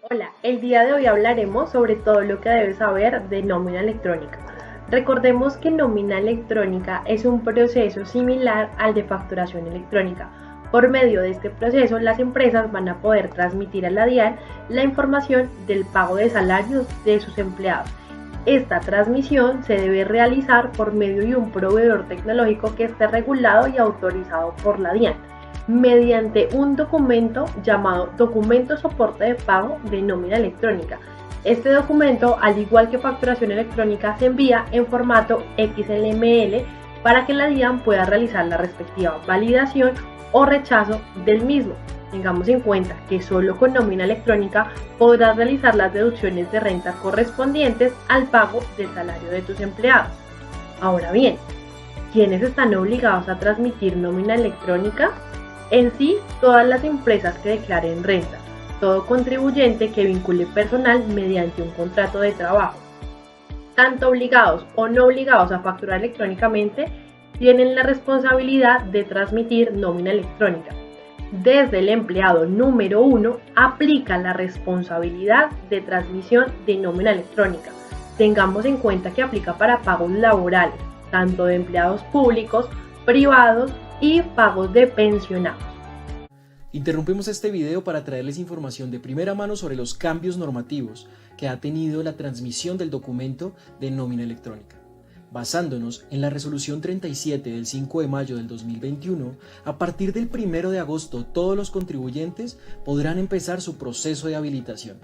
Hola, el día de hoy hablaremos sobre todo lo que debes saber de nómina electrónica. Recordemos que nómina electrónica es un proceso similar al de facturación electrónica. Por medio de este proceso, las empresas van a poder transmitir a la DIAN la información del pago de salarios de sus empleados. Esta transmisión se debe realizar por medio de un proveedor tecnológico que esté regulado y autorizado por la DIAN, mediante un documento llamado Documento Soporte de Pago de Nómina Electrónica. Este documento, al igual que facturación electrónica, se envía en formato XLML para que la DIAN pueda realizar la respectiva validación o rechazo del mismo. Tengamos en cuenta que solo con nómina electrónica podrás realizar las deducciones de renta correspondientes al pago del salario de tus empleados. Ahora bien, ¿quiénes están obligados a transmitir nómina electrónica? En sí, todas las empresas que declaren renta, todo contribuyente que vincule personal mediante un contrato de trabajo, tanto obligados o no obligados a facturar electrónicamente, tienen la responsabilidad de transmitir nómina electrónica. Desde el empleado número 1 aplica la responsabilidad de transmisión de nómina electrónica. Tengamos en cuenta que aplica para pagos laborales, tanto de empleados públicos, privados y pagos de pensionados. Interrumpimos este video para traerles información de primera mano sobre los cambios normativos que ha tenido la transmisión del documento de nómina electrónica. Basándonos en la resolución 37 del 5 de mayo del 2021, a partir del 1 de agosto todos los contribuyentes podrán empezar su proceso de habilitación.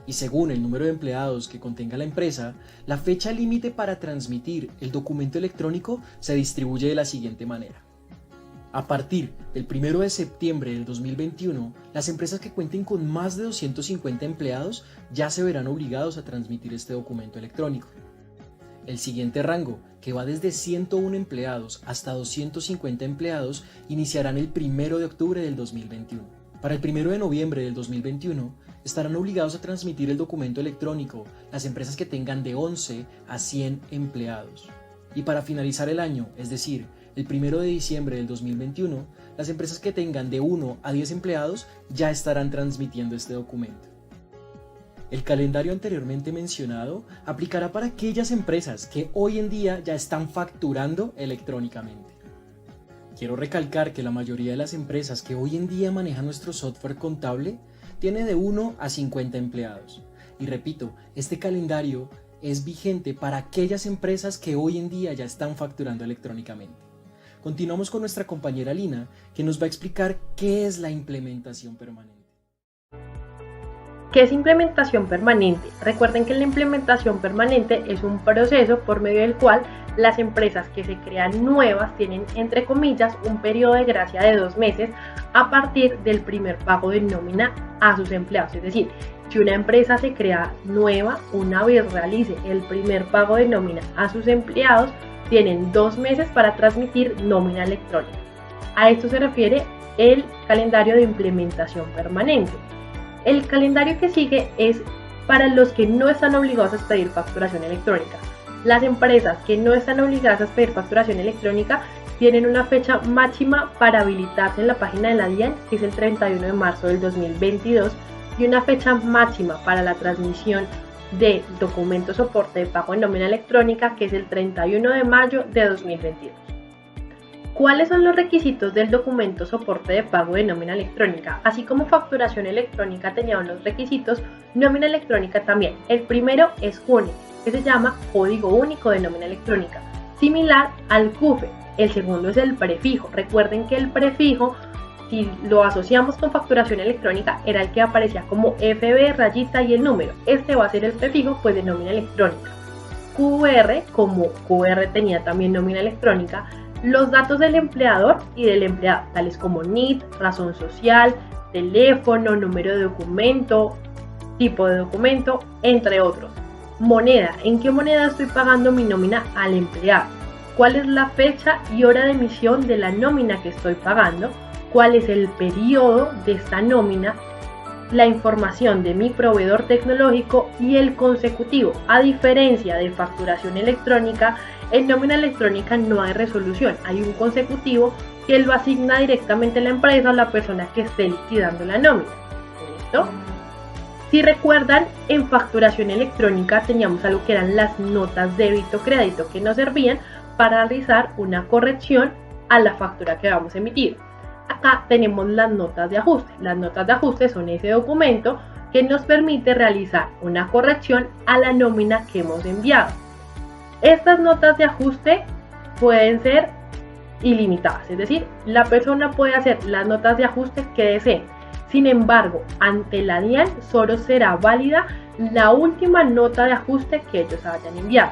Y según el número de empleados que contenga la empresa, la fecha límite para transmitir el documento electrónico se distribuye de la siguiente manera. A partir del 1 de septiembre del 2021, las empresas que cuenten con más de 250 empleados ya se verán obligados a transmitir este documento electrónico. El siguiente rango, que va desde 101 empleados hasta 250 empleados, iniciarán el 1 de octubre del 2021. Para el 1 de noviembre del 2021, estarán obligados a transmitir el documento electrónico las empresas que tengan de 11 a 100 empleados. Y para finalizar el año, es decir, el 1 de diciembre del 2021, las empresas que tengan de 1 a 10 empleados ya estarán transmitiendo este documento. El calendario anteriormente mencionado aplicará para aquellas empresas que hoy en día ya están facturando electrónicamente. Quiero recalcar que la mayoría de las empresas que hoy en día manejan nuestro software contable tiene de 1 a 50 empleados. Y repito, este calendario es vigente para aquellas empresas que hoy en día ya están facturando electrónicamente. Continuamos con nuestra compañera Lina, que nos va a explicar qué es la implementación permanente. ¿Qué es implementación permanente? Recuerden que la implementación permanente es un proceso por medio del cual las empresas que se crean nuevas tienen, entre comillas, un periodo de gracia de 2 meses a partir del primer pago de nómina a sus empleados. Es decir, si una empresa se crea nueva, una vez realice el primer pago de nómina a sus empleados, tienen 2 meses para transmitir nómina electrónica. A esto se refiere el calendario de implementación permanente. El calendario que sigue es para los que no están obligados a expedir facturación electrónica. Las empresas que no están obligadas a expedir facturación electrónica tienen una fecha máxima para habilitarse en la página de la DIAN, que es el 31 de marzo del 2022, y una fecha máxima para la transmisión de documento soporte de pago en nómina electrónica, que es el 31 de mayo de 2022. ¿Cuáles son los requisitos del documento soporte de pago de nómina electrónica? Así como facturación electrónica tenía unos requisitos, nómina electrónica también. El primero es CUNE, que se llama Código Único de Nómina Electrónica, similar al CUFE. El segundo es el prefijo. Recuerden que el prefijo, si lo asociamos con facturación electrónica, era el que aparecía como FB, rayita y el número. Este va a ser el prefijo pues de nómina electrónica. QR, como QR tenía también nómina electrónica, los datos del empleador y del empleado, tales como NIT, razón social, teléfono, número de documento, tipo de documento, entre otros. Moneda, ¿en qué moneda estoy pagando mi nómina al empleado? ¿Cuál es la fecha y hora de emisión de la nómina que estoy pagando? ¿Cuál es el periodo de esta nómina? La información de mi proveedor tecnológico y el consecutivo. A diferencia de facturación electrónica, en nómina electrónica no hay resolución, hay un consecutivo que lo asigna directamente la empresa o la persona que esté liquidando la nómina. ¿Listo? Si recuerdan, en facturación electrónica teníamos algo que eran las notas débito-crédito que nos servían para realizar una corrección a la factura que vamos a emitir. Acá tenemos las notas de ajuste. Las notas de ajuste son ese documento que nos permite realizar una corrección a la nómina que hemos enviado. Estas notas de ajuste pueden ser ilimitadas, es decir, la persona puede hacer las notas de ajuste que desee. Sin embargo, ante la DIAN solo será válida la última nota de ajuste que ellos hayan enviado.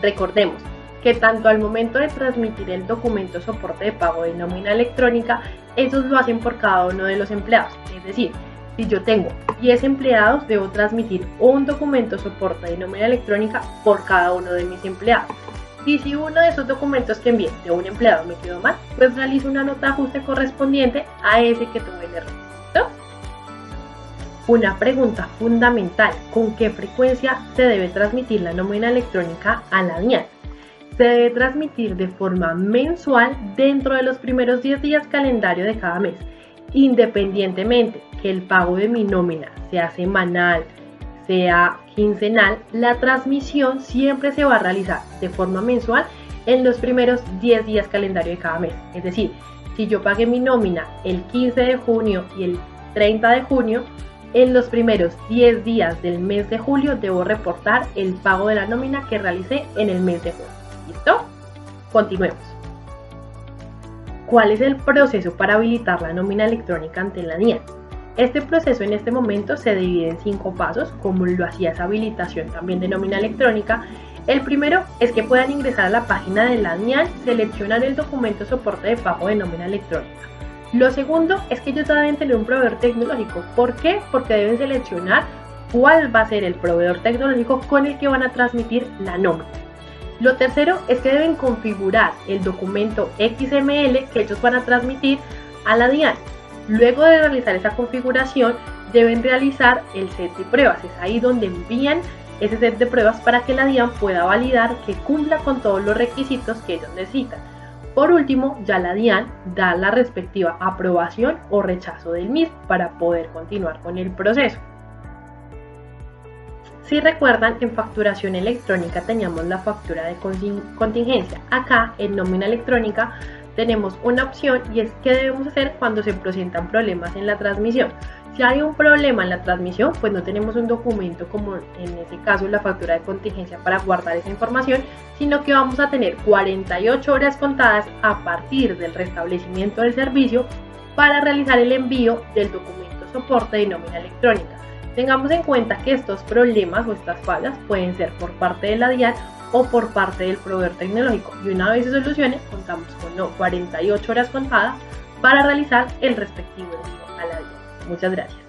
Recordemos que tanto al momento de transmitir el documento soporte de pago de nómina electrónica, ellos lo hacen por cada uno de los empleados. Es decir, si yo tengo 10 empleados, debo transmitir un documento soporte de nómina electrónica por cada uno de mis empleados. Y si uno de esos documentos que envié de un empleado me quedó mal, pues realizo una nota de ajuste correspondiente a ese que tuve el error. ¿No? Una pregunta fundamental: ¿con qué frecuencia se debe transmitir la nómina electrónica a la DIAN? Se debe transmitir de forma mensual dentro de los primeros 10 días calendario de cada mes, independientemente que el pago de mi nómina sea semanal, sea quincenal. La transmisión siempre se va a realizar de forma mensual en los primeros 10 días calendario de cada mes. Es decir, si yo pagué mi nómina el 15 de junio y el 30 de junio, en los primeros 10 días del mes de julio debo reportar el pago de la nómina que realicé en el mes de julio. ¿Listo? Continuemos. ¿Cuál es el proceso para habilitar la nómina electrónica ante la DIAN? Este proceso en este momento se divide en 5 pasos, como lo hacía esa habilitación también de nómina electrónica. El primero es que puedan ingresar a la página de la DIAN, seleccionar el documento soporte de pago de nómina electrónica. Lo segundo es que ellos deben tener un proveedor tecnológico. ¿Por qué? Porque deben seleccionar cuál va a ser el proveedor tecnológico con el que van a transmitir la nómina. Lo tercero es que deben configurar el documento XML que ellos van a transmitir a la DIAN. Luego de realizar esa configuración, deben realizar el set de pruebas. Es ahí donde envían ese set de pruebas para que la DIAN pueda validar que cumpla con todos los requisitos que ellos necesitan. Por último, ya la DIAN da la respectiva aprobación o rechazo del mismo para poder continuar con el proceso. Si recuerdan, en facturación electrónica teníamos la factura de contingencia. Acá en nómina electrónica tenemos una opción, y es qué debemos hacer cuando se presentan problemas en la transmisión. Si hay un problema en la transmisión, pues no tenemos un documento como en ese caso la factura de contingencia para guardar esa información, sino que vamos a tener 48 horas contadas a partir del restablecimiento del servicio para realizar el envío del documento soporte de nómina electrónica. Tengamos en cuenta que estos problemas o estas fallas pueden ser por parte de la DIAN o por parte del proveedor tecnológico, y una vez se solucione, contamos con 48 horas contadas para realizar el respectivo envío a la DIAN. Muchas gracias.